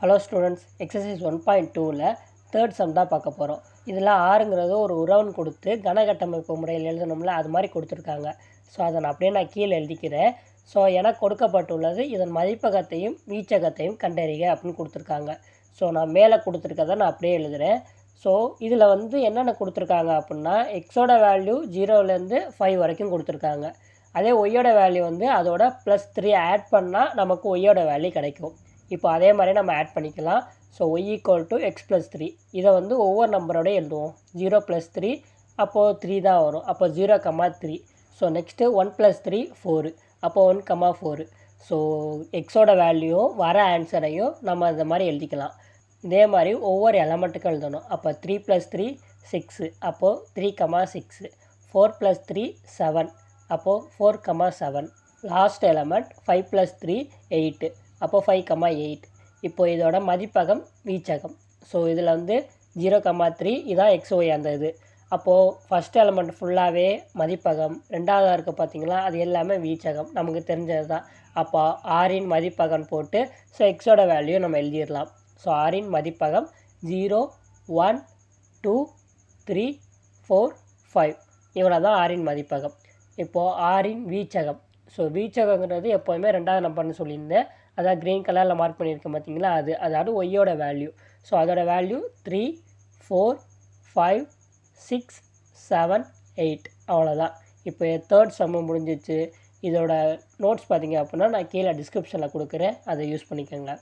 Hello students, exercise 1.2ல் third sum தான் பார்க்க போகிறோம். இதில் ஆறுங்கிறது ஒரு உறவுன்னு கொடுத்து கனகட்டமைப்பு முறையில் எழுதணும்ல, அது மாதிரி கொடுத்துருக்காங்க. ஸோ அதை நான் கீழே எழுதிக்கிறேன். ஸோ எனக்கு கொடுக்கப்பட்டுள்ளது இதன் மதிப்பகத்தையும் வீச்சகத்தையும் கண்டறிக அப்படின்னு கொடுத்துருக்காங்க. ஸோ நான் மேலே கொடுத்துருக்கதை நான் அப்படியே எழுதுகிறேன். ஸோ இதில் என்னென்ன கொடுத்துருக்காங்க அப்படின்னா, எக்ஸோட வேல்யூ 0லேருந்து 5 வரைக்கும் கொடுத்துருக்காங்க. அதே ஒய்யோட வேல்யூ அதோட +3 ஆட் பண்ணால் நமக்கு ஒய்யோட வேல்யூ கிடைக்கும். இப்போ அதே மாதிரி நம்ம ஆட் பண்ணிக்கலாம். So y equal to x plus 3. இதை ஒவ்வொரு நம்பரோட எழுதுவோம். 0 + 3 அப்போது 3 தான் வரும். அப்போ 0,3. So next 1 + 3 4. அப்போது 1,4. ஸோ எக்ஸோட வேல்யூவும் வர ஆன்சரையும் நம்ம இந்த மாதிரி எழுதிக்கலாம். இதே மாதிரி ஒவ்வொரு எலமெண்ட்டுக்கும் எழுதணும். அப்போ 3 + 3 6. அப்போது 3,6. 4 + 3 7. அப்போது 4,7. Last element 5 + 3 8. அப்போது 5,8. இப்போது இதோட மதிப்பகம் வீச்சகம். ஸோ இதில் 0,3 இதான் XY அந்த இது. அப்போது ஃபஸ்ட் எலமெண்ட் ஃபுல்லாகவே மதிப்பகம், ரெண்டாவதாக இருக்குது பார்த்தீங்களா, அது எல்லாமே வீச்சகம், நமக்கு தெரிஞ்சது தான். அப்போ ஆரின் மதிப்பகம் போட்டு ஸோ எக்ஸோட வேல்யூ நம்ம எழுதிடலாம். ஸோ ஆரின் மதிப்பகம் 0 1 2 3 4 5. இவ்வளோ தான் ஆரின் மதிப்பகம். இப்போது ஆரின் வீச்சகம். ஸோ வீச்சகங்கிறது எப்போதுமே ரெண்டாவது நம்பர்னு சொல்லியிருந்தேன். அதான் க்ரீன் கலரில் மார்க் பண்ணியிருக்கேன் பார்த்தீங்களா, அதாவது ஒய்யோட வேல்யூ. ஸோ அதோட வேல்யூ 3 4 5 6 7 8. அவ்வளோதான். இப்போ தேர்ட் சம்மு முடிஞ்சிச்சு. இதோட நோட்ஸ் பார்த்தீங்க அப்படின்னா நான் கீழே டிஸ்கிரிப்ஷனில் கொடுக்குறேன், அதை யூஸ் பண்ணிக்கோங்க.